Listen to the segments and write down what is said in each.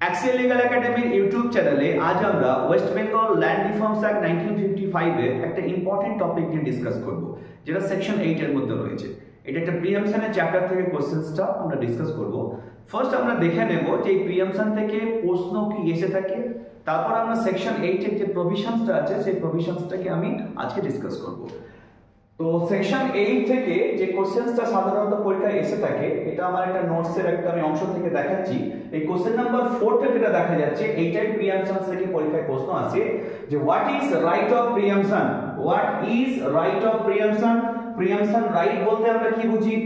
Axial legal একাডেমির YouTube চ্যানেলে আজ আমরা West Bengal land reforms act 1955 এর একটা ইম্পর্টেন্ট টপিক নিয়ে ডিসকাস করব, যেটা সেকশন 8 এর মধ্যে রয়েছে। এটা একটা প্রিএমশনের চ্যাপ্টার থেকে কোশ্চেন্সটা আমরা ডিসকাস করব। ফার্স্ট আমরা দেখে নেব যে এই প্রিএমশন থেকে প্রশ্ন কি এসে থাকে, তারপর আমরা সেকশন 8 এর যে প্রভিশনসটা আছে সেই প্রভিশনসটাকে আমি আজকে ডিসকাস করব। তো সেকশন 8 থেকে যে কোশ্চেন্সটা সাধারণত পরীক্ষায় এসে থাকে, এটা আমার একটা নোটসের একটা আমি অংশ থেকে দেখাচ্ছি। এই কোশ্চেন নাম্বার 4 থেকে যেটা দেখা যাচ্ছে, এইটাই প্রিএমশন থেকে পরীক্ষায় প্রশ্ন আসে যে what is right of প্রিএমশন। What is right of প্রিএমশন? প্রিএমশন right বলতে আমরা কি বুঝি?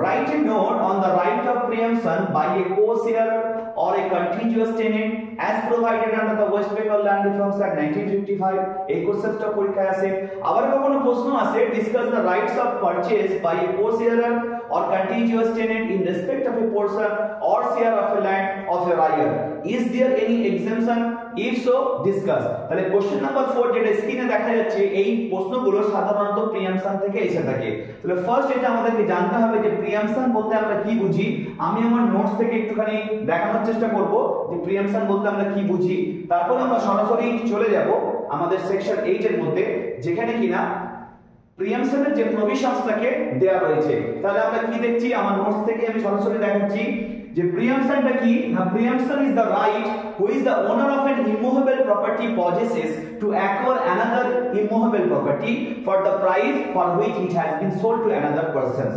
Write a note on the right of preemption by a co-sharer or a contiguous tenant as provided under the West Bengal Land Reforms Act 1955. এই কোশ্চেনটা পরীক্ষায় আসে। আবার কখনো প্রশ্ন আসে, discuss the rights of purchase by a co-sharer or contiguous tenant in respect of a portion or share of a land of a ryer. Is there any exemption? If so, discuss. তাহলে question number 4 যেটা স্ক্রিনে দেখা যাচ্ছে, এই প্রশ্নগুলো সাধারণত প্রিএমশন থেকে এসে থাকে। তাহলে ফার্স্ট এটা আমাদেরকে জানতে হবে যে প্রিএমশন বলতে আমরা কি বুঝি। আমি আমার নোটস থেকে একটুখানি দেখানোর চেষ্টা করব যে প্রিএমশন বলতে আমরা কি বুঝি। তারপর আমরা সরাসরি চলে যাব আমাদের সেকশন 8 এর মধ্যে, যেখানে কিনা প্রিএমশনের যে প্রভিশনসটাকে দেয়া রয়েছে। তাহলে আমরা কি দেখছি, আমার নোটস থেকে আমি সরাসরি দেখাচ্ছি যে প্রিএমশনটা কি না। প্রিএমশন is the right which the owner of an immovable property possesses to acquire another immovable property for the price for which it has been sold to another person.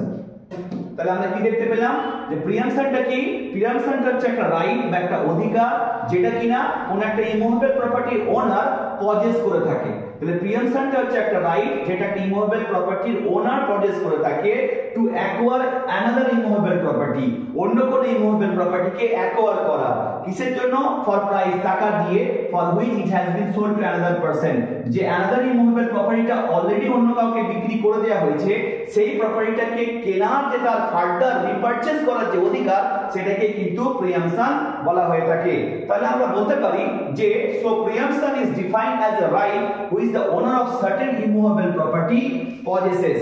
তাহলে আমরা কি দেখতে পেলাম যে প্রিএমশনটা কি? প্রিএমশনটা হচ্ছে একটা রাইট বা একটা অধিকার, যেটা কিনা কোন একটা ইমুভেবল প্রপার্টির ওনার পজেস করে থাকে। তাহলে প্রিএমশনটা হচ্ছে একটা রাইট যেটা একটা ইমুভেবল প্রপার্টির ওনার পজেস করে থাকে to acquire another immovable property, অন্য কোনো ইমুভেবল প্রপার্টিকে অ্যাকোয়ার করা। কিসের জন্য? ফর প্রাইস, টাকা দিয়ে, for which it has been sold to another person, যে অ্যানাদার ইমুভেবল প্রপার্টিটা অলরেডি অন্য কাউকে বিক্রি করে দেওয়া হয়েছে, সেই প্রপার্টিটাকে কেনার যে তার ফার্দার রিপারচেজ করার যে অধিকার, সেটাকে কিন্তু প্রিএমশন বলা হয়ে থাকে। তাহলে আমরা বলতে পারি যে so প্রিএমশন is defined as a right which the owner of certain immovable property possesses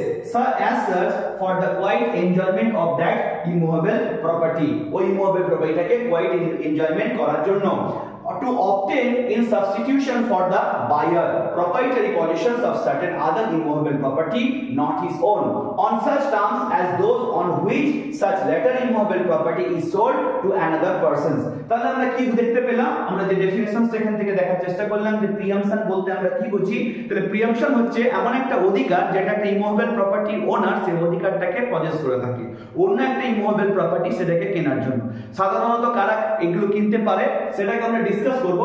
as such for the quiet enjoyment of that immovable property, ওই immovable propertyটাকে quiet enjoyment করার জন্য, to obtain in substitution for the buyer proprietary possessions of certain other immovable property not his own on such terms as those on which such latter immovable property is sold to another person. তাহলে আমরা কি দেখতে পেলাম? আমরা যে ডেফিনিশনস এখান থেকে দেখার চেষ্টা করলাম যে প্রিএমশন বলতে আমরা কি বুঝি। তাহলে প্রিএমশন হচ্ছে এমন একটা অধিকার যেটা একটা ইমুভেবল প্রপার্টির ওনার সেই অধিকারটাকে পজেস করে থাকে অন্য একটা ইমুভেবল প্রপার্টি সেটাকে কেনার জন্য। সাধারণত কারা এগুলো কিনতে পারে সেটাকে আমরা ডিসকাস করব।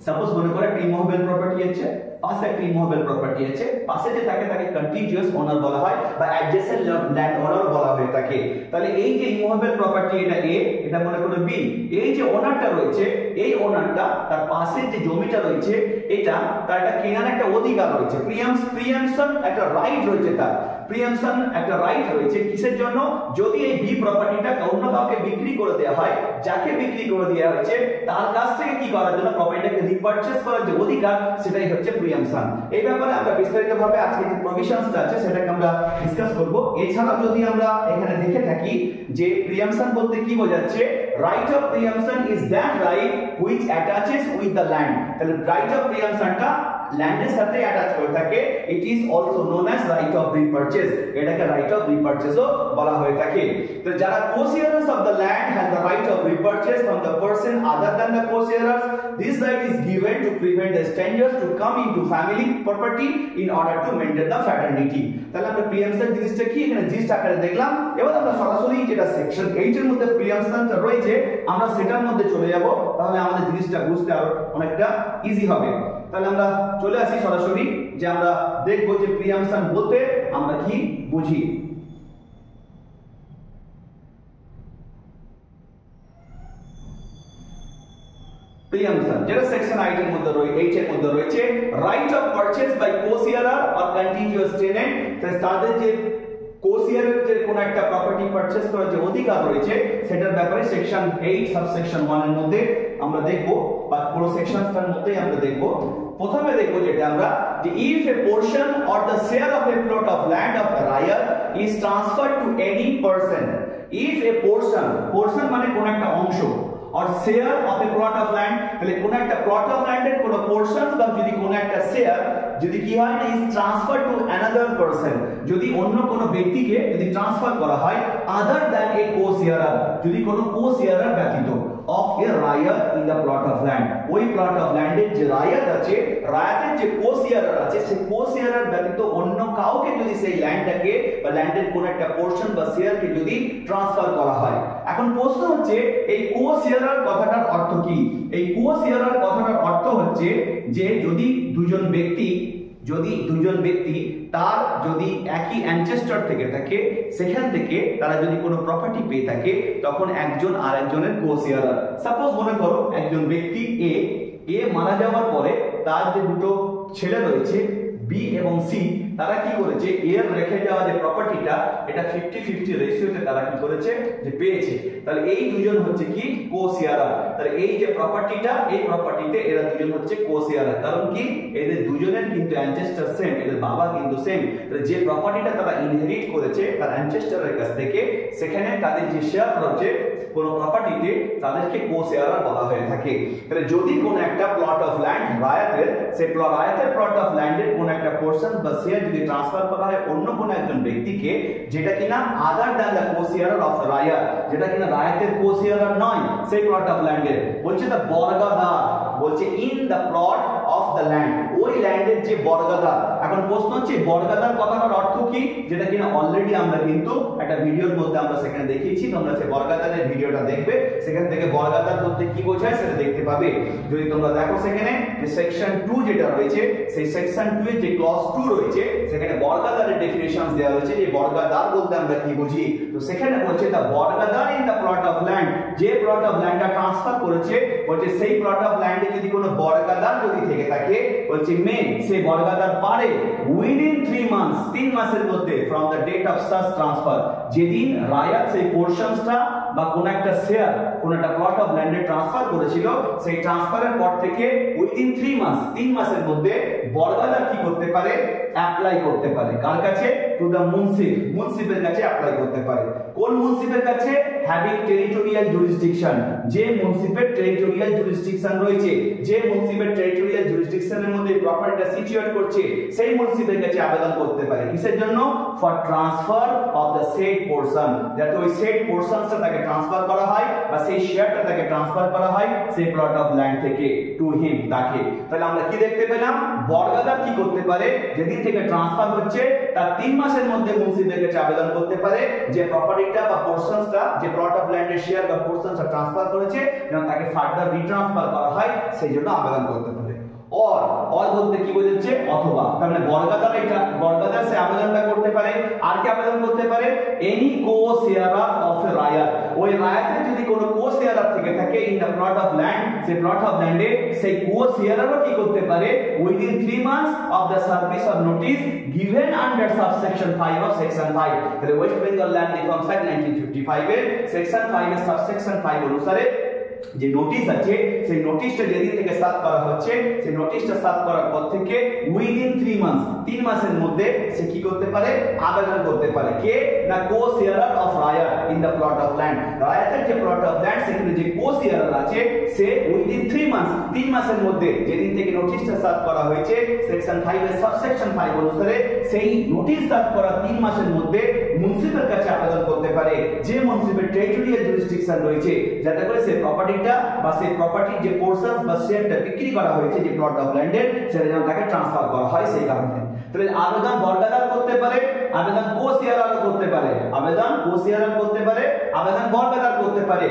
সাপোজ মনে করে একটা ইমুভেবল প্রপার্টি আছে, পাশে একটা ইমুভেবল প্রপার্টি আছে, পাশে যে থাকে তাকে কন্টিজিউয়াস ওনার বলা হয় বা অ্যাডজেসেন্ট ল্যান্ড ওনার বলা হয়ে থাকে। তাহলে এই যে ইমুভেবল প্রপার্টি, এটা এ, এটা মনে করো বি, এই যে ওনারটা রয়েছে, এই ওনারটা তার পাশে যে জমিটা রয়েছে, এটা তার একটা কেনার একটা অধিকার রয়েছে। প্রিএমশন একটা রাইট রয়েছে, তার প্রিএমশন একটা রাইট রয়েছে কিসের জন্য? যদি এই বি প্রপার্টিটা অন্য কাউকে বিক্রি করে দেওয়া হয়, যাকে বিক্রি করে দেওয়া হয়েছে তার কাছ থেকে কি করার জন্য, প্রপার্টিটাকে রিপারচেজ করার যে অধিকার, সেটাই হচ্ছে প্রিএমশন। এই ব্যাপারে আমরা বিস্তারিতভাবে আজকে যে প্রভিশনসটা আছে সেটাকে আমরা ডিসকাস করব। এছাড়াও যদি আমরা এখানে দেখে থাকি যে প্রিএমশন বলতে কি বোঝাচ্ছে, right of preemption is that right which attaches with the land. তাহলে রাইট অফ প্রিএমশনটা ল্যান্ডের সাথে অ্যাটাচ করে থাকে। It is also known as right of repurchase, এটাকে রাইট অফ রিপারচেজও বলা হয়ে থাকে। তো যারা co-sharers of the land has the right of repurchase from the person other than the co-sharers, this right is given to prevent the strangers to come into family property in order to maintain the fraternity. তাহলে আমরা প্রিএমশন জিনিসটা কি এখানে জিনিস আকারে দেখলাম। এবার আমরা সরাসরি যেটা সেকশন 8 এর মধ্যে প্রিএমশনটা রয়েছে, আমরা সেটার মধ্যে চলে যাব, তাহলে আমাদের জিনিসটা বুঝতে আরো অনেকটা ইজি হবে। তাহলে আমরা চলে আসি সরাসরি যে আমরা দেখব যে প্রিএমশন বলতে আমরা কি বুঝি। প্রিএমশন যেটা সেকশন 8 এর মধ্যে রয়েছে, right of purchase by co-sharer or contiguous tenant। তাদের যে co-sharer যে কোন একটা প্রপার্টি পারচেজ করার যে অধিকার রয়েছে, সেটার ব্যাপারে সেকশন 8 সাবসেকশন 1 এর মধ্যে আমরা দেখব, বা পুরো সেকশনটার মধ্যেই আমরা দেখব। প্রথমে দেখব যেটা আমরা যে if a portion or the share of a plot of land of a ryer is transferred to any person, if a portion মানে কোন একটা অংশ or share of a plot of land, তাহলে কোন একটা প্লট অফ ল্যান্ডের কোন পোরশনস বা যদি কোন একটা শেয়ার যদি কি হয় না is transfer to another person, যদি অন্য কোন ব্যক্তিকে যদি ট্রান্সফার করা হয় আদার দ্যান এ কো-শেয়ারার, যদি কোন কো-শেয়ারার ব্যতীত of a রায়ত in the plot of land, ওই প্লট অফ ল্যান্ডের যে রায়ত আছে, রায়তের যে কো-শেয়ারার আছে, সেই কো-শেয়ারার ব্যতীত অন্য কাউকে যদি সেই ল্যান্ডটাকে বা ল্যান্ডের কোন একটা পোরশন বা শেয়ারকে যদি ট্রান্সফার করা হয়। এখন প্রশ্ন হচ্ছে এই কো-শেয়ারার কথাটার অর্থ কি? এই কো-শেয়ারার কথাটার অর্থ হচ্ছে যে যদি দুজন ব্যক্তি তার যদি একই অ্যানচেস্টর থেকে থাকে, সেখান থেকে তারা যদি কোনো প্রপার্টি পেয়ে থাকে তখন একজন আরেকজনের কো-শেয়ারার। সাপোজ মনে করো একজন ব্যক্তি এ মারা যাওয়ার পরে তার যে দুটো ছেলে রয়েছে বি এবং সি, তারা কি করেছে এর রেখে যাওয়া যে প্রপার্টিটা এটা 50-50 রেশিওতে তারা কি করেছে যে পেয়েছে। তাহলে এই দুজন হচ্ছে কি কো-শেয়ারার। তাহলে এই যে প্রপার্টিটা, এই প্রপার্টিতে এরা দুজন হচ্ছে কো-শেয়ারার। কারণ কি এদের দুজনের কিন্তু অ্যানচেস্টর সেম, এদের বাবা কিন্তু সেম। তাহলে যে প্রপার্টিটা তারা ইনহেরিট করেছে তার অ্যানচেস্টরের কাছ থেকে, সেখানে তাদের যে শেয়ার রয়েছে কোন প্রপার্টিতে তাদেরকে কো-শেয়ারার বলা হয়ে থাকে। তাহলে যদি কোন একটা প্লট অফ ল্যান্ড রায়তের, সেই রায়তের প্লট অফ ল্যান্ডের কোন একটা পোরশন বা শেয়ার যদি ট্রান্সফার করা হয় অন্য কোন একজন ব্যক্তিকে, যেটা কিনা আদার দ্যান দ্য কো-শেয়ারার অফ রায়ত, যেটা কিনা রায়তের কো-শেয়ারার নয় সেই প্লট অফ ল্যান্ডের, বলছে দা বর্গাদার, বলছে in the plot of the land, ওই ল্যান্ডের যে বর্গাদার। এখন প্রশ্ন হচ্ছে বর্গাদার কথাটার অর্থ কি, যেটা কিনা অলরেডি আমরা কিন্তু একটা ভিডিওর মধ্যে আমরা সেখানে দেখিয়েছি, তোমরা সেই বর্গাদারের ভিডিওটা দেখবে, সেখান থেকে বর্গাদার বলতে কি বোঝায় সেটা দেখতে পাবে। যদি তোমরা দেখো সেখানে যে সেকশন 2 যেটা রয়েছে, সেই সেকশন 2 এর যে ক্লজ 2 রয়েছে সেখানে বর্গাদারের ডেফিনিশনস দেওয়া হয়েছে যে বর্গাদার বলতে আমরা কি বুঝি। তো সেখানে বলছে the bargadar in the plot of land, যে প্লট অফ ল্যান্ডটা ট্রান্সফার করেছে, বলছে সেই প্লট অফ ল্যান্ডে যদি কোনো বর্গাদার যদি থেকে থাকে, বলছে মে সেই বর্গাদার পারে উইদিন 3 মান্থস, 3 মাসের মধ্যে from the date of such transfer, যেদিন রায়ত সেই পোরশনসটা বা কোন একটা শেয়ার কোন একটা প্লট অফ ল্যান্ডে ট্রান্সফার করেছিল, সেই ট্রান্সফারের পর থেকে উইদিন 3 মান্থস, 3 মাসের মধ্যে বর্গাদার কি করতে পারে অ্যাপ্লাই করতে পারে। কার কাছে? টু দা মুনসিফ, মুনসিফের কাছে অ্যাপ্লাই করতে পারে। কোন মুনসিফের কাছে? হ্যাভিং টেরিটোরিয়াল জুরিসডিকশন, যে মুনসিফের টেরিটোরিয়াল জুরিসডিকশন রয়েছে, যে মুনসিফের টেরিটোরিয়াল জুরিসডিকশনের মধ্যে প্রপার্টিটা সিচুয়েট করছে, সেই মুনসিফের কাছে আবেদন করতে পারে। কিসের জন্য? For transfer of the said portion, যাতে ওই সেড পোরশনসটা তাকে ট্রান্সফার করা হয় বা সেই শেয়ারটা তাকে ট্রান্সফার করা হয় সেই প্লট অফ ল্যান্ড থেকে টু হিম, তাকে। তাহলে আমরা কি দেখতে পেলাম? বর্গাদার কি করতে পারে, যেদিন থেকে ট্রান্সফার হচ্ছে তার 3 মাসের মধ্যে মুনসিফের কাছে আবেদন করতে পারে যে প্রপার্টিটা বা পোরশনসটা, যে প্লট অফ ল্যান্ডের শেয়ার বা পোরশনসটা ট্রান্সফার করেছে যেন তাকে ফার্দার রিট্রান্সফার করা হয়, সেই জন্য আবেদন করতে পারে। और বলতে কি বোঝাচ্ছে? অথবা। তার মানে বর্গাদার সে আবেদনটা করতে পারে। আর কি আবেদন করতে পারে? এনি কো-শেয়ারার অফ এ রায়ত, ওই রায়তের যদি কোনো কো-শেয়ারার থেকে থাকে in the plot of land, সেই প্লট অফ ল্যান্ডে সেই কো-শেয়ারারও কি করতে পারে within 3 months of the service of notice given under subsection 5 of section 5। তাহলে West Bengal land reforms act 1955 এর সেকশন 5 এর সাবসেকশন 5 অনুসারে যে নোটিশ আছে, সেই নোটিশটা যেদিন থেকে সার্ভ করা হচ্ছে, সেই নোটিশটা সার্ভ করার পর থেকে উইদিন 3 মান্থস, 3 মাসের মধ্যে সে কি করতে পারে আবেদন করতে পারে। কে না? Co-sharer of raiyat in the plot of land, রায়তের যে প্লট অফ ল্যান্ড সেখানে যে কো-শেয়ারার আছে সে উইদিন 3 মান্থস, 3 মাসের মধ্যে যেদিন থেকে নোটিশটা সার্ভ করা হয়েছে সেকশন 5 এর সাবসেকশন 5 অনুসারে, সেই নোটিশ সার্ভ করা 3 মাসের মধ্যে মুনসিফের কাছে আবেদন করতে পারে, যে মুনসিফের টেরিটোরিয়াল জুরিসডিকশন রয়েছে, যাতে করে সে প্রপার্টিটা বা সেই প্রপার্টির যে পোরশনস বা শেয়ারটা বিক্রি করা হয়েছে যে প্লট অফ ল্যান্ডের, সেটা যেন তাকে ট্রান্সফার করা হয় সেই কারণে। তাহলে আবেদন বর্গাদার করতে পারে, আবেদন কো-শেয়ারার করতে পারে, আবেদন কো-শেয়ারার করতে পারে, আবেদন বর্গাদার করতে পারে।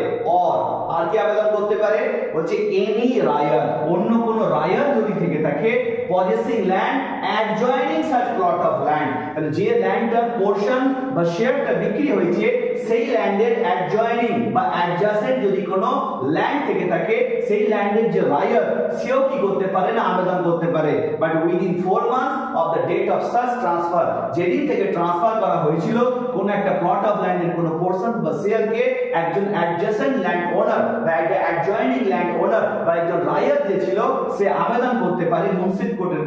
আর কি আবেদন করতে পারে? বলছে এনি রায়ত, অন্য কোন রায়ত যদি থেকে থাকে possessing land adjoining such plot of land, তাহলে যে ল্যান্ডটার পোরশন বা শেয়ারটা বিক্রি হয়েছে সেই ল্যান্ডের অ্যাডজয়নিং বা অ্যাডজাসেন্ট যদি কোনো ল্যান্ড থেকে থাকে, সেই ল্যান্ডের যে রায়ত সেও কি করতে পারে না আবেদন করতে পারে, but within 4 months of the date of such transfer, যেদিন থেকে ট্রান্সফার করা হয়েছিল কোন একটা প্লট অফ ল্যান্ডের কোনো পোরশন বা শেয়ারকে একজন অ্যাডজেসেন্ট ল্যান্ড ওনার বা একটা অ্যাডজয়েনিং ল্যান্ড ওনার বা একজন রায়ত যে ছিল সে আবেদন করতে পারে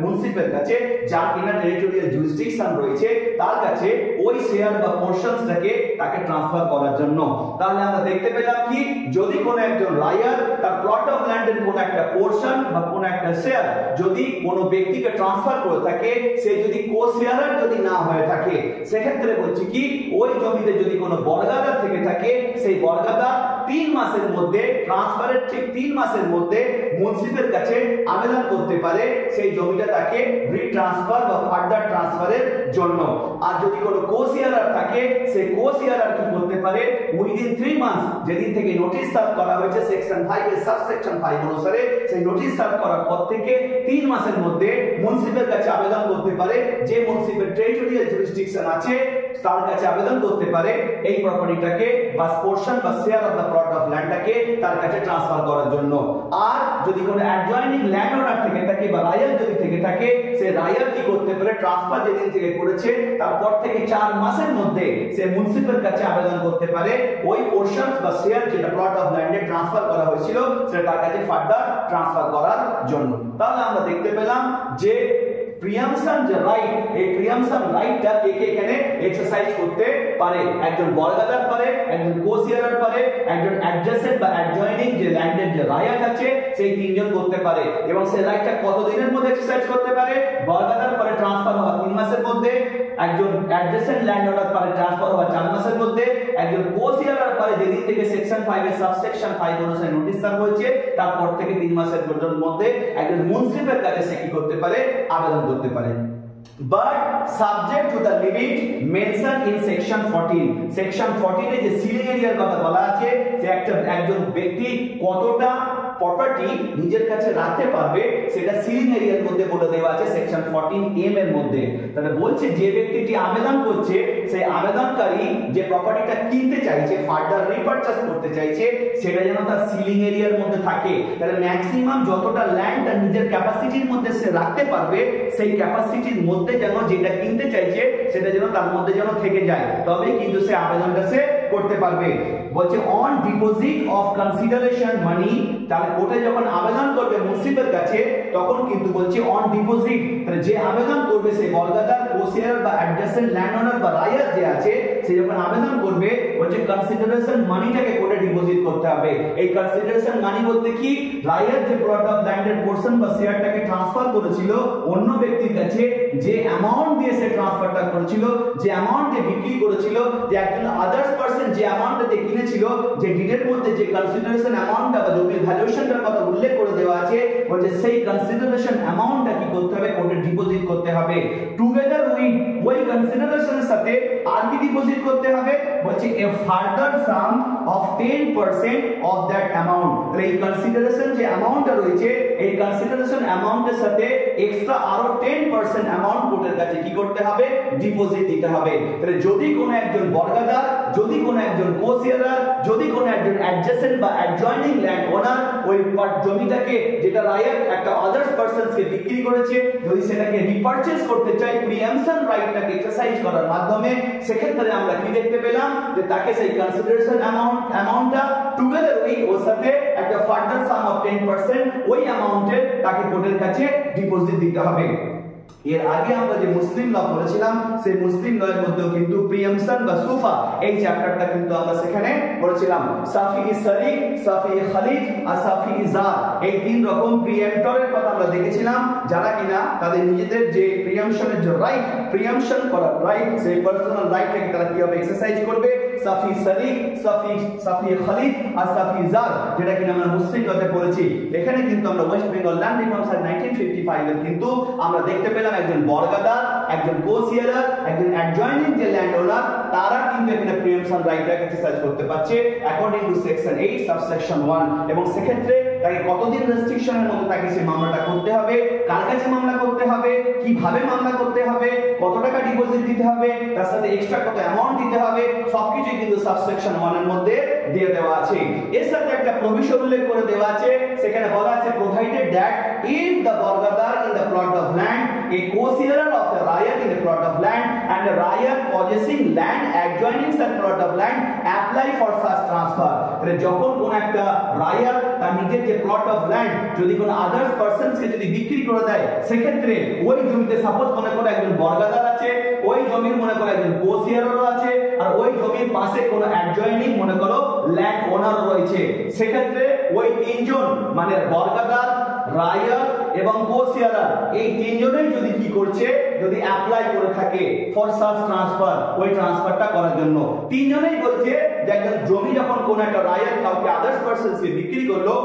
মুন্সিফের কাছে, যার কিনা টেরিটোরিয়াল জুরিসডিকশন রয়েছে, তার কাছে ওই শেয়ার বা পোরশনসটাকে তাকে ট্রান্সফার করার জন্য। তাহলে আমরা দেখতে পেলাম কি, যদি কোন একজন রায়ত তার প্লট অফ ল্যান্ডের কোন একটা পোরশন বা কোন একটা শেয়ার যদি কোন ব্যক্তিকে ট্রান্সফার করে থাকে, সে যদি কো-শেয়ারার যদি না হয়ে থাকে, সেক্ষেত্রে বলছি কি ওই জমিতে যদি কোনো বর্গাদার থেকে থাকে, সেই বর্গাদার 3 মাসের মধ্যে, ট্রান্সফারের ঠিক 3 মাসের মধ্যে মুন্সিফের কাছে আবেদন করতে পারে সেই জমিটা তাকে রিট্রান্সফার বা ফার্দার ট্রান্সফারের জন্য। আর যদি কোনো কো-শেয়ারার থাকে, সেই কো-শেয়ারার কি করতে পারে, উইদিন 3 মান্থস যেদিন থেকে নোটিশ সার্ভ করা হয়েছে সেকশন 5 এর সাবসেকশন 5 অনুসারে, সেই নোটিশ সার্ভ করার পর থেকে 3 মাসের মধ্যে মুন্সিফের কাছে আবেদন করতে পারে, যে মুন্সিফের টেরিটোরিয়াল জুরিসডিকশন আছে তার কাছে আবেদন করতে পারে এই প্রপার্টিটাকে বা পোরশন বা share of the plot of ল্যান্ডটাকে তার কাছে ট্রান্সফার করার জন্য। আর যদি কোনো অ্যাডজয়েনিং ল্যান্ড ওনার থেকে থাকে বা রায়ত যদি থেকে থাকে, সে রায়ত কি করতে পারে, ট্রান্সফার যেদিন থেকে করেছে তারপর থেকে 4 মাসের মধ্যে সে মুন্সিফের কাছে আবেদন করতে পারে ওই পোরশন বা শেয়ার যেটা প্লট অফ ল্যান্ডে ট্রান্সফার করা হয়েছিল সেটা তার কাছে ফার্দার ট্রান্সফার করার জন্য। তাহলে আমরা দেখতে পেলাম যে প্রিয়ামশন যে রাইট, এই প্রিয়ামশন রাইটটা কে কে এখানে এক্সারসাইজ করতে পারে, একজন বর্গাদার পারে, একজন কো-শেয়ারার পারে, একজন অ্যাডজেসেন্ট বা অ্যাডজয়েনিং যে ল্যান্ডের যে রায়ত আছে সেই 3 জন করতে পারে। এবং সেই রাইটটা কত দিনের মধ্যে এক্সারসাইজ করতে পারে, বর্গাদার পারে ট্রান্সফার হওয়া 3 মাসের মধ্যে, একজন অ্যাডজেসেন্ট ল্যান্ড ওনার পারে ট্রান্সফার হওয়া 4 মাসের মধ্যে, একজন কো-শেয়ারার পারে যেদিন থেকে সেকশন 5 এর সাবসেকশন 5 অনুসারে নোটিশ সার্ভ হয়েছে তারপর থেকে 3 মাসের মধ্যে একজন মুন্সিফের কাছে সে কি করতে পারে, আবেদন করতে পারে। But subject to the limit mentioned in section 14, section 14 এ যে সিলিং এরিয়ার কথা বলা আছে, যে একজন ব্যক্তি কতটা প্রপার্টি নিজের কাছে রাখতে পারবে সেটা সিলিং এরিয়ার মধ্যে বলে দেওয়া আছে সেকশন 14M এর মধ্যে। তাহলে বলছে যে ব্যক্তিটি আবেদন করছে, সেই আবেদনকারী যে প্রপার্টিটা কিনতে চাইছে, ফার্দার রিপারচেজ করতে চাইছে, সেটা যেন তার সিলিং এরিয়ার মধ্যে থাকে। তাহলে ম্যাক্সিমাম যতটা ল্যান্ড তার নিজের ক্যাপাসিটির মধ্যে সে রাখতে পারবে, সেই ক্যাপাসিটির মধ্যে যেন যেটা কিনতে চাইছে সেটা যেন তার মধ্যে যেন থেকে যায়, তবে কিন্তু সে আবেদনটা সে করতে পারবে। বলছে অন ডিপোজিট অফ কনসিডারেশন মানি, তাহলে কোর্টে যখন আবেদন করবে মুন্সিফের কাছে তখন কিন্তু বলছে অন ডিপোজিট, তাহলে যে আবেদন করবে সেই বর্গাদার, কো-শেয়ার বা অ্যাডজেসেন্ট ল্যান্ড ওনার বা রায়ত যে আছে, সে যখন আবেদন করবে বলছে কনসিডারেশন মানিটাকে কোর্টে ডিপোজিট করতে হবে। এই কনসিডারেশন মানি বলতে কি, রায়ত যে প্লট অফ ল্যান্ডের পোরশন বা শেয়ারটাকে ট্রান্সফার করেছিল অন্য ব্যক্তির কাছে, যে অ্যামাউন্ট দিয়ে সে ট্রান্সফারটা করেছিল, যে অ্যামাউন্ট দিয়ে বিক্রি করেছিল, যে একজন আদার্স পারসন যে অ্যামাউন্টটা দিয়ে কিনেছিল, যে ডিডের মধ্যে যে কনসিডারেশন অ্যামাউন্টটা বা জমির ভ্যালুয়েশনটার কথা উল্লেখ করে দেওয়া আছে, বলছে সেই কনসিডারেশন অ্যামাউন্টটা কি করতে হবে, কোর্টে ডিপোজিট করতে হবে। টুগেদার উইথ ওই কনসিডারেশনের সাথে আর কি ডিপোজিট করতে হবে, বলছে এ further some of 10% of that amount. তাহলে এই কনসিডারেশন যে অ্যামাউন্টটা রয়েছে, এই কনসিডারেশন অ্যামাউন্টের সাথে এক্সট্রা আরো 10% অ্যামাউন্ট কোর্টের কাছে কি করতে হবে, ডিপোজিট দিতে হবে। তাহলে যদি কোনো একজন বর্গাদার, যদি কোনো একজন কো-শেয়ারার, যদি কোনো একজন অ্যাডজেসেন্ট বা অ্যাডজয়েনিং ল্যান্ড ওনার ওই জমিটাকে যেটা রায়ত একটা আদার্স পারসনকে বিক্রি করেছে, যদি সেটাকে রিপারচেজ করতে চাই প্রিএমশন রাইটটাকে এক্সারসাইজ করার মাধ্যমে, সেক্ষেত্রে আমরা কি দেখতে পেলাম, যে তাকে সেই কনসিডারেশন অ্যামাউন্টটা টুগেদার উইথ ওর সাথে একটা ফার্দার সাম অফ 10% ওই অ্যামাউন্টে তাকে কোর্টের কাছে ডিপোজিট দিতে হবে। এর আগে আমরা যে মুসলিম ল পড়েছিলাম, সেই মুসলিম ল এর মধ্যেও কিন্তু প্রিএমশন বা সুফা এই চ্যাপ্টারটা কিন্তু আমরা সেখানে পড়েছিলাম। সাফি শরীক, সাফি খালিদ আর সাফি জার, এই 3 রকম প্রিএম্পটরের কথা আমরা দেখেছিলাম, যারা কিনা তাদের নিজেদের যে প্রিএমশনের যে রাইট, প্রিএমশন করার রাইট, সেই পার্সোনাল রাইটটাকে তারা কিভাবে এক্সারসাইজ করবে, সাফি শরীক, সাফি খালিদ আর সাফি জার, যেটা কিনা আমরা মুসলিম লতে পড়েছি। এখানে কিন্তু আমরা West Bengal land reforms act 1955 এর কিন্তু আমরা দেখতে পেলাম একজন বর্গাদার, একজন কো-শেয়ারার, একজন অ্যাডজয়েনিং যে ল্যান্ড ওনার, তারা কিন্তু এখানে প্রিএমশন রাইটটাকে এক্সারসাইজ করতে পারছে অ্যাকর্ডিং টু সেকশন 8 সাবসেকশন 1। এবং সেক্ষেত্রে তাকে কতদিন রেস্ট্রিকশনের মধ্যে তাকে সেই মামলাটা করতে হবে, কার কাছে মামলা করতে হবে, কিভাবে মামলা করতে হবে, কত টাকা ডিপোজিট দিতে হবে, তার সাথে এক্সট্রা কত অ্যামাউন্ট দিতে হবে, সবকিছু কিন্তু সাবসেকশন 1 এর মধ্যে দিয়ে দেওয়া আছে। এর সাথে একটা প্রভিশন উল্লেখ করে দেওয়া আছে, সেখানে বলা আছে provided that if the Borgadar in the plot of land, a co-sharer of a Rayat in a plot of land, and a Rayat possessing land adjoining such plot of land apply for such transfer, তাহলে যখন কোন একটা রায়াত তার নিজের যে plot of land যদি কোন others persons কে যদি বিক্রি করে দেয়, সেক্ষেত্রে ওই জমিতে সাপোজ মনে করো একজন বর্গাদার আছে, ওই জমির মনে করো একজন কোশিয়ারও আছে, আর ওই জমির পাশে কোনো অ্যাডজয়েনিং মনে করো ল্যান্ড ওনার রয়েছে, সেক্ষেত্রে ওই তিনজন মানে বর্গাদার, রায়াত এবং কোশিয়ারার এই তিনজনেই যদি কি করছে, যদি অ্যাপ্লাই করে থাকে ফর সাচ ট্রান্সফার, ওই ট্রান্সফারটা করার জন্য, তিনজনেই বলছে যে একজন জমি যখন কোন একটা রায়াত কাউকে আদার্স পারসনসকে বিক্রি করলো,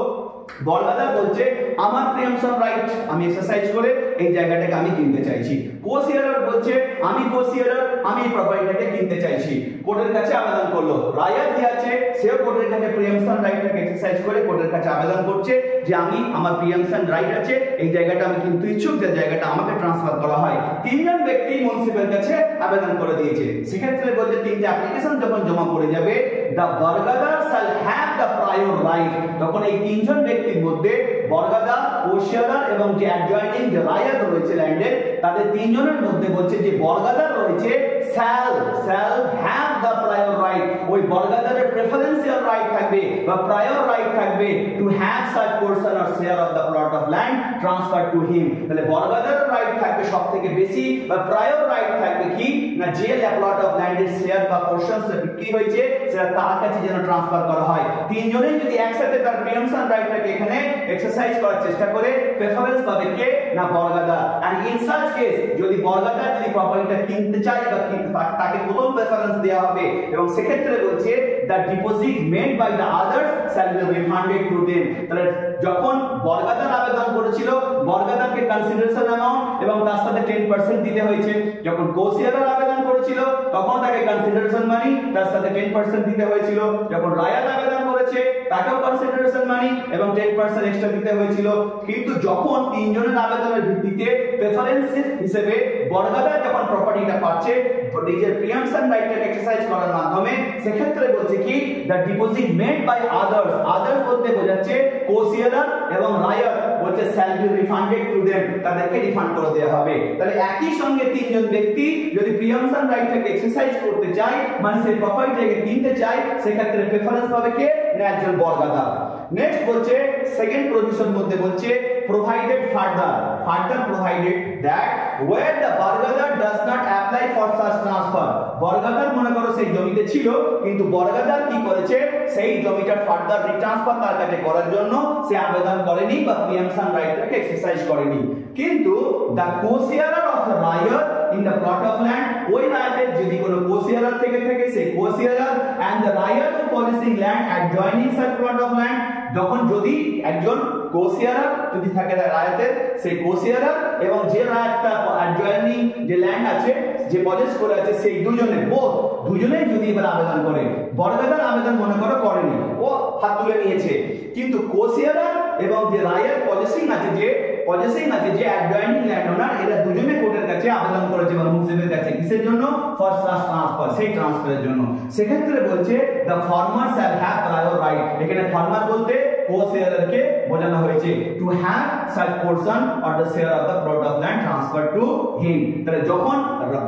বর্গাদার বলছে আমার প্রিএমশন রাইট আমি এক্সারসাইজ করে এই জায়গাটাকে আমি কিনতে চাইছি, কোশিয়ারার বলছে আমি কোশিয়ারার আমি এই প্রপার্টিটাকে কিনতে চাইছি, কোর্টের কাছে আবেদন করলো, রায়াত যে আছে সেও কোর্টের কাছে প্রিএমশন রাইটটাকে এক্সারসাইজ করে কোর্টের কাছে আবেদন করছে যে আমি আমার প্রিএমশন রাইট আছে, এই জায়গাটা আমি কিনতে ইচ্ছুক, যে জায়গাটা আমাকে ট্রান্সফার করা হয়, তিনজন ব্যক্তি মুন্সিপের কাছে আবেদন করে দিয়েছে, সেক্ষেত্রে বলছে তিনটে অ্যাপ্লিকেশন যখন জমা পড়ে যাবে, the Borgadar shall have the prior right, তখন এই তিনজন ব্যক্তির মধ্যে বর্গাদার, কোশিয়ারার এবং যে অ্যাডজয়েনিং যে রায়াত রয়েছে ল্যান্ডের, তাদের তিনজনের মধ্যে বলছে যে বর্গাদার রয়েছে shall have the prior right, ওই বর্গাদারের প্রেফারেন্সিয়াল রাইট থাকবে বা প্রায়র রাইট থাকবে to have such portion or share of the plot of land transferred to him, তাহলে বর্গাদারের রাইট থাকবে সবথেকে বেশি বা প্রায়র রাইট থাকবে কি না যে প্লট অফ ল্যান্ডের শেয়ার বা পোরশনসটা বিক্রি হয়েছে সেটা তার কাছে যেন ট্রান্সফার করা হয়, তিনজনেই যদি একসাথে তার প্রিএমশন রাইটটাকে এখানে এক্সারসাইজ করার চেষ্টা করে, প্রেফারেন্স পাবে কে না বর্গাদার, এন্ড ইন সাচ কেস যদি বর্গাদার যদি প্রপার্টিটা কিনতে চায় বা তাকে প্রথম প্রেফারেন্স দেওয়া হবে, এবং সেক্ষেত্রে বলছে the deposit made by the others shall be refunded to them, তাহলে যখন বর্গাদার আবেদন করেছিল বর্গাদারকে কনসিডারেশন অ্যামাউন্ট এবং তার সাথে 10% দিতে হয়েছে, যখন কোশিয়ারার আবেদন করেছিল তখন তাকে কনসিডারেশন মানি তার সাথে 10% দিতে হয়েছিল, যখন রায়াত আবেদন করেছে তাকেও কনসিডারেশন মানি এবং 10% এক্সট্রা দিতে হয়েছিল, কিন্তু যখন তিনজনের আবেদনের ভিত্তিতে প্রেফারেন্স হিসেবে বর্গাদার যখন প্রপার্টিটা পাচ্ছে নিজের প্রিএমশন রাইটটাকে এক্সারসাইজ করার মাধ্যমে, সেক্ষেত্রে বলছে কি the deposit made by others বলতে বোঝাচ্ছে কোশিয়ারার এবং রায়াত, বলছে shall be refunded to them, তাদেরকে রিফান্ড করে দেওয়া হবে, তাহলে একই সঙ্গে তিনজন ব্যক্তি যদি প্রিএমশন রাইটটাকে এক্সারসাইজ করতে চায় মানে সেই প্রপার্টিটাকে কিনতে চায়, সেক্ষেত্রে প্রেফারেন্স পাবে কে না একজন বর্গাদার। নেক্সট বলছে সেকেন্ড প্রভিশন মধ্যে বলছে provided further provided that where the Borgadar does not apply for such transfer, বর্গাদার মনে করো সেই জমিতে ছিল কিন্তু বর্গাদার কি করেছে সেই জমিটার ফার্দার রিট্রান্সফার তার কাছে করার জন্য সে আবেদন করেনি বা প্রিএমশন রাইটটাকে এক্সারসাইজ করেনি, কিন্তু the co-sharer of the Rayat in the plot of land, ওই রায়াতের যদি কোনো co-sharer থেকে সেই co-sharer and the Rayat possessing land adjoining such plot of land, যখন যদি একজন কোশিয়ারার যদি থাকে রায়াতের সেই কোশিয়ারার এবং যে রায়াতটা অ্যাডজয়েনিং যে ল্যান্ড আছে যে পজেস করে আছে সেই দুজনেই যদি এবার আবেদন করে, বর্গাদার আবেদন মনে করো করেনি, ও হাত তুলে নিয়েছে, কিন্তু কোশিয়ারার এবং যে রায়াত পজেসিং আছে যে অ্যাডজয়েনিং ল্যান্ড ওনার, এরা দুজনে কোর্টের কাছে আবেদন করেছে বা মুন্সিপের কাছে কিসের জন্য ফর সাচ ট্রান্সফার, সেই ট্রান্সফারের জন্য, সেক্ষেত্রে বলছে the former shall have prior right, এখানে ফর্মার বলতে co-sharer-কে বোঝানো হয়েছে to have such portion or the share of the plot of land transfer to him, তাহলে যখন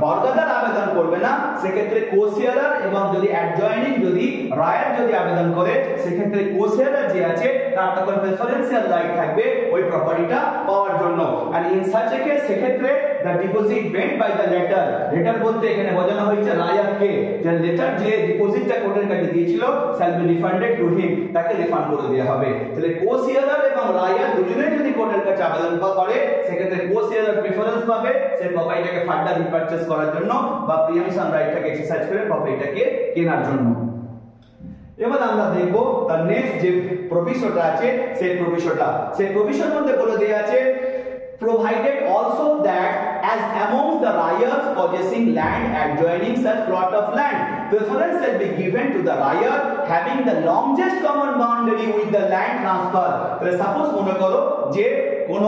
বর্গাদার আবেদন করবে না সেক্ষেত্রে co-sharer এবং যদি অ্যাডজয়েনিং যদি রায়াত যদি আবেদন করে সেক্ষেত্রে co-sharer যে আছে তার তখন প্রেফারেন্সিয়াল রাইট থাকবে ওই প্রপার্টিটা পাওয়ার জন্য, and in such a case সেক্ষেত্রে the deposit made by the letter বলতে এখানে বোঝানো হয়েছে রায়াতকে, যে লেটার যে ডিপোজিটটা কোর্টের কাছে দিয়েছিল shall be refunded to him, তাকে রিফান্ড করে দেওয়া হবে, তাহলে co-sharer এবং রায়াত দুজনেই যদি কোর্টের কাছে আবেদন করে সেক্ষেত্রে co-sharer প্রেফারেন্স পাবে সেই প্রপার্টিটাকে ফার্দার রিপারচেজ করার জন্য বা প্রিএমশন রাইটটাকে এক্সারসাইজ করে প্রপার্টিটাকে কেনার জন্য। এবার আমরা দেখব তার নেক্সট যে প্রভিশনটা আছে সেই প্রভিশন মধ্যে বলে দেয়া আছে provided also that as amongst the rayats possessing land adjoining such plot of land preference shall be given to the rayat having the longest common boundary with the land transfer. তাহলে suppose মনে করো যে কোন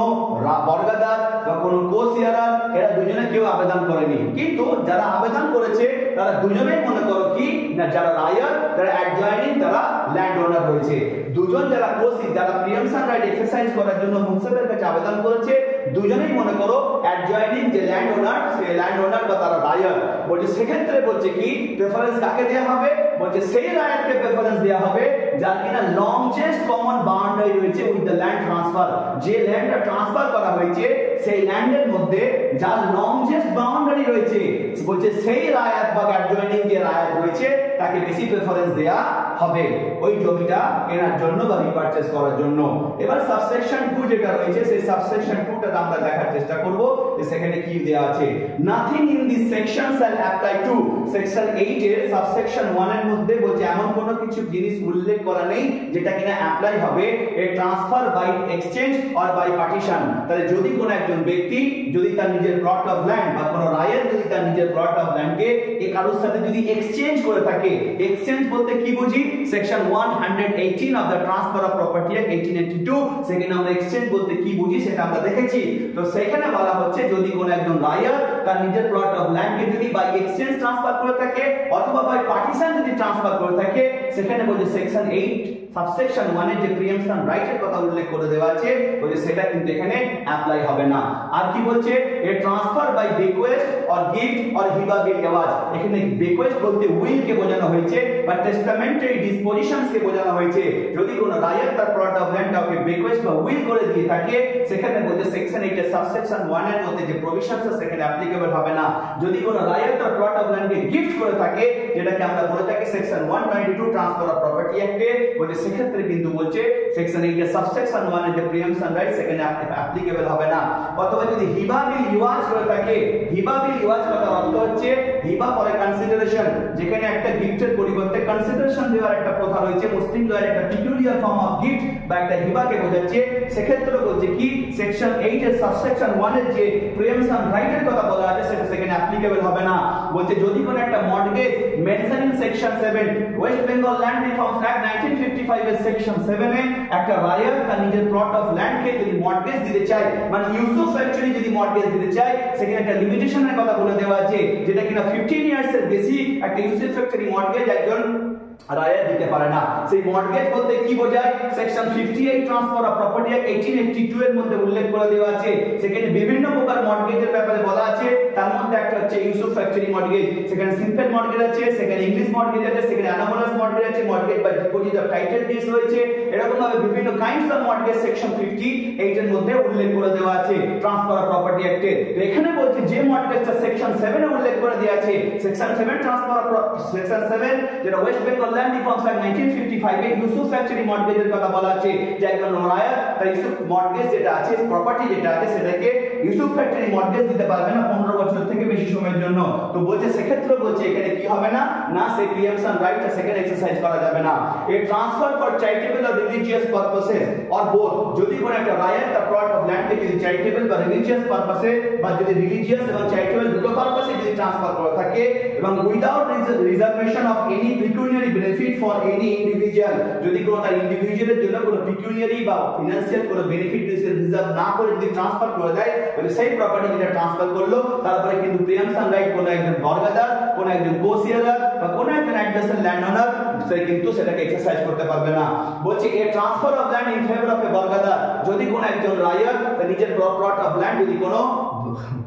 বর্গাদার বা কোন কোসিয়ারার এরা দুজনে কেউ আবেদন করেনি, কিন্তু যারা আবেদন করেছে তারা দুজনেই মনে করো কি না যারা রায়ার তারা অ্যাডজয়নিং তারা ল্যান্ড ওনার হয়েছে। দুজন যারা কোসি যারা প্রিএমশন রাইট এক্সারসাইজ করার জন্য মুনসিপাল কাছে আবেদন করেছে দুজনেই মনে করো অ্যাডজয়নিং যে ল্যান্ড ওনার সেই ল্যান্ড ওনার বা তারা রায়ার। বলছে সেক্ষেত্রে বলছে কি প্রেফারেন্স কাকে দেওয়া হবে, বলছে সেই রায়ারকে প্রেফারেন্স দেওয়া হবে যার কিনা লংগেস্ট কমন বাউন্ডারি রয়েছে উইথ দ্য ল্যান্ড ট্রান্সফার। যে ল্যান্ডটা ট্রান্সফার করা হয়েছে সেই ল্যান্ডের মধ্যে যার লংগেস্ট বাউন্ডারি রয়েছে বলছে সেই রায়াত বা অ্যাডজয়নিং যে রায়াত রয়েছে তাকে বেশি প্রেফারেন্স দেয়া হবে ওই জমিটা কেনার জন্য বা রিপারচেজ করার জন্য। এবার সাবসেকশন 2 যেটা রয়েছে সেই সাবসেকশন 2টা আমরা দেখার চেষ্টা করব যে সেখানে কি দেয়া আছে। Nothing in this section shall apply to section 8 এর সাবসেকশন 1 এর মধ্যে বলছে এমন কোনো কিছু জিনিস উল্লেখ করা নেই যেটা কিনা অ্যাপ্লাই হবে a transfer by exchange or by partition. তাহলে যদি কোনো একজন ব্যক্তি যদি তার নিজের প্লট অফ ল্যান্ড বা কোনো রায়ের যদি তার নিজের প্লট অফ ল্যান্ডকে এই কারোর সাথে যদি এক্সচেঞ্জ করে থাকে, এক্সচেঞ্জ বলতে কি বুঝি section 118 of the transfer of property act 1882 সেখানে আমরা এক্সচেঞ্জ বলতে কি বুঝি সেটা আমরা দেখেছি। তো সেখানে বলা হচ্ছে যদি কোনো একজন রায়ার তার নিজের প্লট অফ ল্যান্ডকে যদি বাই এক্সচেঞ্জ ট্রান্সফার করে থাকে অথবা বাই পার্টিশন যদি ট্রান্সফার করে থাকে সেখানে বলছে সেকশন 8 সাবসেকশন 1 এর যে প্রিএমশন রাইটের কথা উল্লেখ করে দেওয়া আছে বলছে সেটা কিন্তু এখানে অ্যাপ্লাই হবে না। আর কি বলছে a transfer by bequest or gift or hiba bil ewaz. এখানে বেকুয়েস্ট বলতে উইল কে বোঝানো হয়েছে বা টেস্টামেন্টারি ডিসপোজিশনস কে বোঝানো হয়েছে। যদি কোনো রায়ার তার প্লট অফ ল্যান্ড কাউকে বেকুয়েস্ট বা উইল করে দিয়ে থাকে সেখানে বলছে সেকশন 8 এর সাবসেকশন 1 এর মধ্যে যে প্রভিশনস আছে সেখানে অ্যাপ্লিকেবল হবে না। যদি কোনো রায়ার তার প্লট অফ ল্যান্ডকে গিফট করে থাকে যেটাকে আমরা বলে থাকি সেকশন 122 ট্রান্সফার অফ প্রপার্টি অ্যাক্টে বলছে সেক্ষেত্রে কিন্তু বলছে সেকশন 8 এর সাবসেকশন 1 এর যে প্রিএমশন রাইট সেখানে অ্যাপ্লিকেবল হবে না। অথবা যদি হিবা বিল ইওয়াজ করে থাকে, হিবা বিল ইওয়াজ কথার অর্থ হচ্ছে হিবা ফর এ কনসিডারেশন, যেখানে একটা গিফটের পরিবর্তে কনসিডারেশন দেওয়ার একটা প্রথা রয়েছে মুসলিম লয়ের একটা পিকুলিয়ার ফর্ম অফ গিফট বা একটা হিবাকে বোঝাচ্ছে। সেক্ষেত্রে বলছে কি সেকশন 8 এর সাবসেকশন 1 এর যে প্রিএমশন রাইটের কথা বলা আছে সেটা সেখানে অ্যাপ্লিকেবল হবে না। বলছে যদি কোনো একটা mortgage mention in section 7 West Bengal land reforms act 1955 এর সেকশন 7 এ একটা রায়ার তার নিজের প্লট অফ ল্যান্ডকে যদি মর্টগেজ দিতে চায় মানে ইউসুফ ফ্যাক্টরি যদি মর্টগেজ দিতে চায় সেখানে একটা লিমিটেশনের কথা বলে দেওয়া আছে যেটা কিনা 15 ইয়ার্স এর বেশি একটা ইউসুফ ফ্যাক্টরি মর্টগেজ একজন রায়ার দিতে পারে না। সেই মর্টগেজ বলতে কি বোঝায় section 58 transfer of property act 1882 এর মধ্যে উল্লেখ করে দেওয়া আছে। সেখানে বিভিন্ন প্রকার মর্টগেজের ব্যাপারে বলা আছে, তার মধ্যে একটা হচ্ছে ইউসুফ ফ্যাক্টরি মর্টগেজ, সেখানে সিম্পল মর্টগেজ আছে, সেখানে ইংলিশ মর্টগেজ আছে, সেখানে অ্যানোমালাস মর্টগেজ আছে, mortgage by deposit of title deeds রয়েছে। এরকম ভাবে বিভিন্ন কাইন্ডস অফ মর্টগেজ সেকশন 58 এর মধ্যে উল্লেখ করে দেওয়া আছে ট্রান্সফার অফ প্রপার্টি অ্যাক্টে। তো এখানে বলছে যে মর্টগেজটা সেকশন 7 এ উল্লেখ করে দেওয়া আছে সেকশন 7 ট্রান্সফার অফ সেকশন 7 যেটা West Bengal land reforms act 1955 এ ইউসুফ ফ্যাক্টরি মর্টগেজের কথা বলা আছে যে একজন রায়ার তার ইউসুফ মর্টগেজ যেটা আছে প্রপার্টি যেটা আছে সেটাকে ইউসুফ ফ্যাক্টরি মর্টগেজ দিতে পারবে না 15 বছর থেকে বেশি সময়ের জন্য। তো বলছে সেক্ষেত্রে বলছে এখানে কি হবে না না সেই প্রিএমশন রাইটটা সেকেন্ড এক্সারসাইজ করা যাবে না। A transfer for charitable or religious purposes or both, যদি কোনো একটা রায়ার তার প্লট অফ ল্যান্ডকে যদি চ্যারিটেবল বা রিলিজিয়াস পারপাসে বা যদি রিলিজিয়াস এবং চ্যারিটেবল দুটো পারপাসে যদি ট্রান্সফার করে থাকে এবং without reservation of any pecuniary benefit for any individual, যদি কোনো তার ইন্ডিভিজুয়ালের জন্য কোনো পিকুনিয়ারি বা ফিনান্সিয়াল কোনো বেনিফিট রিজার্ভ না করে যদি ট্রান্সফার করে দেয় তাহলে সেই প্রপার্টি যেটা ট্রান্সফার করলো তারপরে কিন্তু প্রিএমশন রাইট কোনো একজন বর্গাদার কোনো একজন কোসিয়াদার বা কোনো একজন অ্যাডজেসেন্ট ল্যান্ড ওনার সে কিন্তু সেটাকে এক্সারসাইজ করতে পারবে না। বলছে a transfer of land in favour of a bargadar, যদি কোনো একজন রায়ার তার নিজের প্লট অফ ল্যান্ড যদি কোনো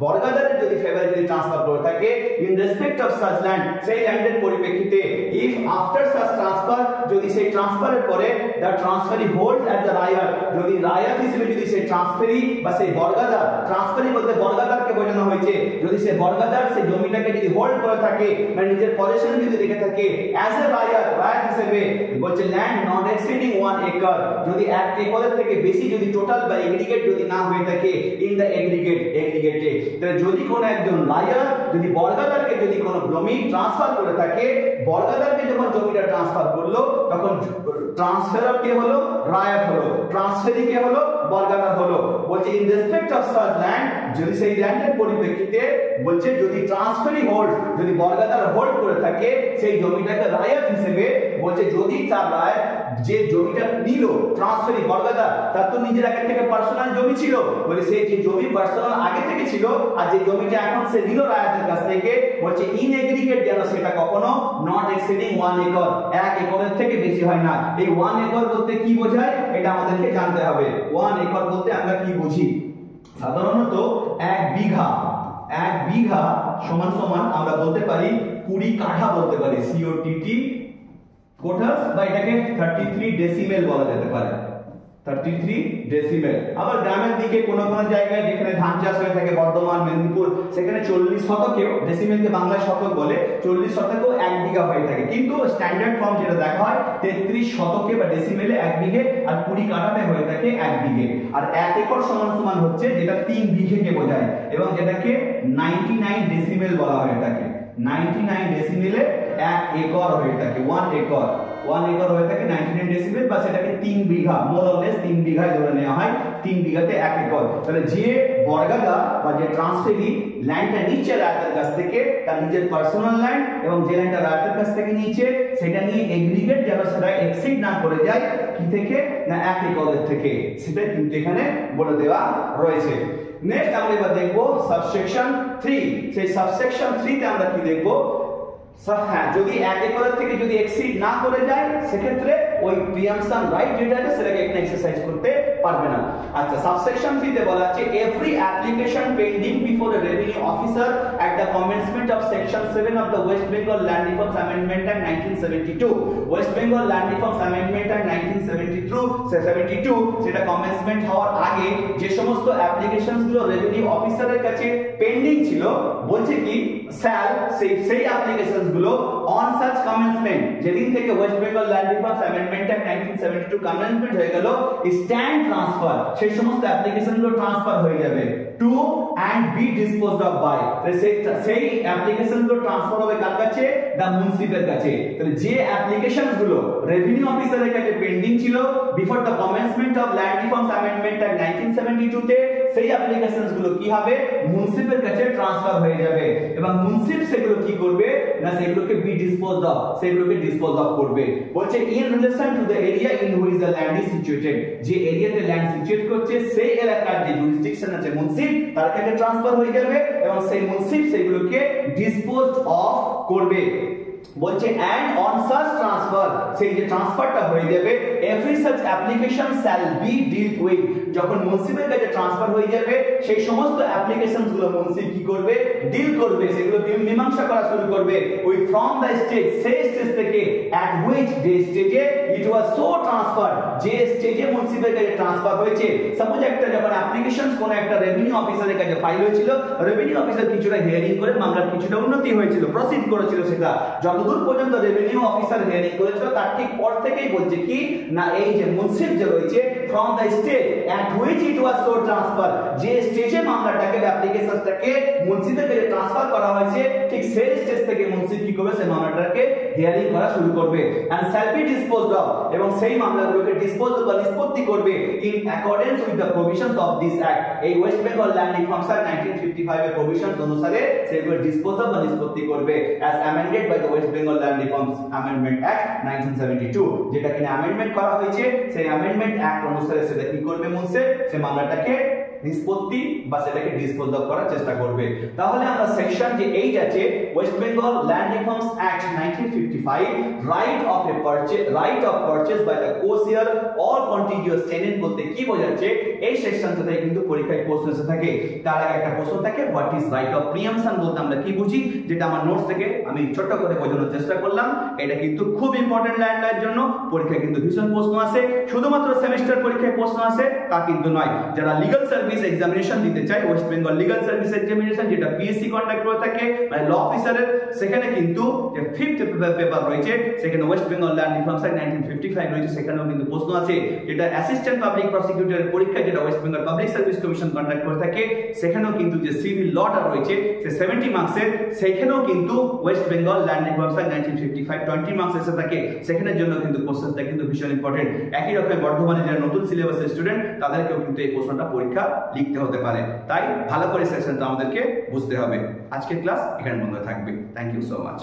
বর্গাদারের যদি ফেভারে যদি ট্রান্সফার করে থাকে in respect of such land সেই ল্যান্ডের পরিপ্রেক্ষিতে ইফ আফটার সাচ ট্রান্সফার যদি সেই ট্রান্সফারের পরে দ্য ট্রান্সফারি হোল্ড অ্যাজ দ্য রায়ার, যদি রায়ার হিসেবে যদি সেই ট্রান্সফারি বা সেই বর্গাদার ট্রান্সফারি বলতে বর্গাদারকে বোঝানো হয়েছে যদি সেই বর্গাদার সেই জমিটাকে যদি হোল্ড করে থাকে মানে নিজের পজিশনে যদি রেখে থাকে অ্যাজ এ রায়ার হিসেবে বলছে ল্যান্ড নট এক্সিডিং 1 একর, যদি 1 একরের থেকে বেশি যদি টোটাল বা এগ্রিগেট যদি না হয়ে থাকে ইন দ্য এগ্রিগেটে, তাহলে যদি কোনো একজন রায়ার যদি বর্গাদারকে যদি কোনো জমি ট্রান্সফার করে থাকে বর্গাদারকে যখন জমিটা ট্রান্সফার করলো তখন ট্রান্সফারার কে হলো রায়াত হলো, ট্রান্সফারি কে হলো বর্গাদার হলো। বলছে in respect of such land, যদি সেই ল্যান্ডের পরিপ্রেক্ষিতে বলছে যদি ট্রান্সফারি হোল্ড, যদি বর্গাদার হোল্ড করে থাকে সেই জমিটাকে রায়ত হিসেবে, বলছে যদি তার রায় যে জমিটা নিল ট্রান্সফারি বর্গাদার, তার তো নিজের আগে থেকে পার্সোনাল জমি ছিল, বলে সেই যে জমি পার্সোনাল আগে থেকে ছিল আর যে জমিটা এখন সে নিল রায়তের কাছ থেকে, বলছে ইন এগ্রিগেট যেন সেটা কখনো নট এক্সিডিং 1 একর, 1 একরের থেকে বেশি হয় না। এই 1 একর বলতে কি বোঝায় এটা আমাদেরকে জানতে হবে। 1 একর বলতে আমরা কি বুঝি? সাধারণত 1 বিঘা সমান সমান আমরা বলতে পারি 20 কাঠা বলতে পারি, COTT কোঠাস, বা এটাকে 33 ডেসিমেল বলা যেতে পারে, 33 ডেসিমেল। আবার গ্রামের দিকে কোন কোন জায়গায় যেখানে ধান চাষ হয়ে থাকে, বর্ধমান, মেদিনীপুর, সেখানে 40 শতকেও, ডেসিমেলকে বাংলায় শতক বলে, 40 শতকেও 1 বিঘা হয়ে থাকে, কিন্তু স্ট্যান্ডার্ড ফর্ম যেটা দেখা হয় 33 শতকে বা ডেসিমেলে 1 বিঘে, আর 20 কাঠাতে হয়ে থাকে 1 বিঘে। আর 1 একর সমান সমান হচ্ছে যেটা 3 বিঘেকে বোঝায়, এবং যেটাকে 99 ডেসিমেল বলা হয়ে থাকে। 99 ডেসিমেলে 1 একর হয়ে থাকে, 1 একর হয়ে থাকে 99 ডেসিমেল, বা সেটাকে 3 বিঘা, মোর অর লেস 3 বিঘায় ধরে নেওয়া হয়, 3 বিঘাতে 1 একর। তাহলে যে বর্গাদা বা যে ট্রান্সফারি ল্যান্ডটা নিচ্ছে রায়তের কাছ থেকে, তার নিজের পার্সোনাল ল্যান্ড, এবং যে ল্যান্ডটা রায়তের কাছ থেকে নিচ্ছে সেটা নিয়ে এগ্রিগেট যেন সেটা এক্সিড না করে যায় কি থেকে, না 1 একরের থেকে, সেটা কিন্তু এখানে বলে দেওয়া রয়েছে। নেক্সট আমরা এবার দেখব সাবসেকশন 3। সেই সাবসেকশন 3 তে আমরা কি দেখব? হ্যাঁ, যদি 1 একরের থেকে যদি এক্সিড না করে যায় সেক্ষেত্রে ওই প্রিয়াম্পশন রাইট যেটা আছে সেটাকে এখানে এক্সারসাইজ করতে পারবে না। আচ্ছা, সাবসেকশন 3 তে বলা আছে every application pending before a revenue officer at the commencement of section 7 of the West Bengal land reforms amendment act 1972, West Bengal land reforms amendment act 1972 সেটা কমেন্সমেন্ট হওয়ার আগে যে সমস্ত অ্যাপ্লিকেশনস গুলো রেভিনিউ অফিসারের কাছে পেন্ডিং ছিল, বলছে কি স্যাল সেই অ্যাপ্লিকেশনস গুলো অন সাচ কমেন্সমেন্ট, যেদিন থেকে West Bengal land reforms amendment act 1972 commencement হয়ে গেল, স্ট্যান্ড ট্রান্সফার, সেই সমস্ত অ্যাপ্লিকেশন গুলো ট্রান্সফার হয়ে যাবে to and be disposed of by, সেই অ্যাপ্লিকেশন গুলো ট্রান্সফার হবে কার কাছে? দা মুনিসিপের কাছে। তাহলে যে অ্যাপ্লিকেশনস গুলো রেভিনিউ অফিসারের কাছে পেন্ডিং ছিল before the commencement of land reforms amendment act 1972 তে, সেই অ্যাপ্লিকেশনস গুলো কি হবে? মুনিসিপের কাছে ট্রান্সফার হয়ে যাবে, এবং মুনিসিপ সেগুলো কি করবে না সেগুলোকে বি ডিসপোজড অফ, সেগুলোকে ডিসপোজ অফ করবে। বলছে in relation to the area in which the land is situated, যে এরিয়াতে ল্যান্ড সিচুয়েট করছে সেই এলাকার যে জুরিসডিকশন আছে মুনিসিপ, তার কাছে ট্রান্সফার হয়ে যাবে, এবং সেই মুনিসিপ সেগুলোকে ডিসপোজড অফ করবে। বলছে and on such transfer, সেই যে ট্রান্সফারটা হয়ে যাবে, every such application shall be dealt with, যখন মুনিসিপের কাছে ট্রান্সফার হয়ে যাবে সেই সমস্ত অ্যাপ্লিকেশনস গুলো মুনিসিপ কি করবে? ডিল করবে, সেগুলো মীমাংসা করা শুরু করবে উইথ ফ্রম দ্য স্টেজ, সেই স্টেজ থেকে at which the stage it was so transferred, যে স্টেজে মুনিসিপের কাছে ট্রান্সফার হয়েছে। সাপোজ একটা যখন অ্যাপ্লিকেশনস কোন একটা রেভিনিউ অফিসারের কাছে ফাইল হয়েছিল, রেভিনিউ অফিসার কিছুটা হিয়ারিং করে মামলার কিছুটা উন্নতি হয়েছিল, প্রসিড করেছিল, সেটা যতদূর পর্যন্ত রেভিনিউ অফিসার হিয়ারিং করেছিল তার ঠিক পর থেকেই বলছে কি না এই যে মুনিসিপ যে রয়েছে from the stage at which it was so transfer, যে স্টেজে মামলাটাকে অ্যাপ্লিকেশনটাকে মুনিসিপের কাছে ট্রান্সফার করা হয়েছে, ঠিক সেই স্টেজ থেকে মুনিসিপ কি করবে? সেই মামলাটাকে হিয়ারিং করা শুরু করবে, and shall be disposed of, এবং সেই মামলাগুলোকে ডিসপোজ বা নিষ্পত্তি করবে in accordance with the provisions of this act, এই West Bengal land reforms act 1955 এর প্রভিশনস অনুসারে সেগুলো ডিসপোজ বা নিষ্পত্তি করবে as amended by the West Bengal Land Reforms Amendment Act 1972, যেটা কিনা অ্যামেন্ডমেন্ট করা হয়েছে, সেই অ্যামেন্ডমেন্ট অ্যাক্ট অনুসারে সেটা কি করবে? মুনিসিপ সেই মামলাটাকে নিষ্পত্তি বা সেটাকে ডিসপোজ অফ করার চেষ্টা করবে। তাহলে আমরা সেকশন যে 8 আছে West Bengal land reforms act 1955, right of purchase by the co-sharer or continuous tenant বলতে কি বোঝাচ্ছে, এই সেকশনটাতে কিন্তু পরীক্ষায় প্রশ্ন এসে থাকে। তার আগে একটা প্রশ্ন থাকে হোয়াট ইজ রাইট অফ প্রিয়াম্পশন বলতে আমরা কি বুঝি, যেটা আমার নোটস থেকে আমি ছোট করে বোঝানোর চেষ্টা করলাম। এটা কিন্তু খুব ইম্পর্টেন্ট ল্যান্ডের জন্য, পরীক্ষায় কিন্তু ভীষণ প্রশ্ন আসে, শুধুমাত্র সেমিস্টার পরীক্ষায় প্রশ্ন আসে তা কিন্তু নয়। যারা লিগ্যাল সার্ভিস এক্সামিনেশন দিতে চায়, West Bengal legal service examination যেটা পিএসসি কন্ডাক্ট করে থাকে মানে ল অফিসারের, সেখানে কিন্তু যে 5th পেপার রয়েছে সেখানে West Bengal land reforms act 1955 রয়েছে, সেখানেও কিন্তু প্রশ্ন আছে। যেটা অ্যাসিস্ট্যান্ট পাবলিক প্রসিকিউটরের পরীক্ষা যেটা West Bengal public service commission conduct করে থাকে, সেখানেও কিন্তু যে সিভিল লটা রয়েছে সে 70 মার্কসের, সেখানেও কিন্তু West Bengal land reforms act 1955 20 marks এসে থাকে, সেখানের জন্য কিন্তু কোশ্চেনটা কিন্তু ভীষণ ইম্পর্টেন্ট। একই রকম বর্ধমানে যারা নতুন সিলেবাসের স্টুডেন্ট তাদেরকেও কিন্তু এই প্রশ্নটা পরীক্ষা লিখতে হতে পারে। তাই ভালো করে সেকশনটা আমাদেরকে বুঝতে হবে। আজকের ক্লাস এখানে বন্ধ থাকবে। Thank you so much.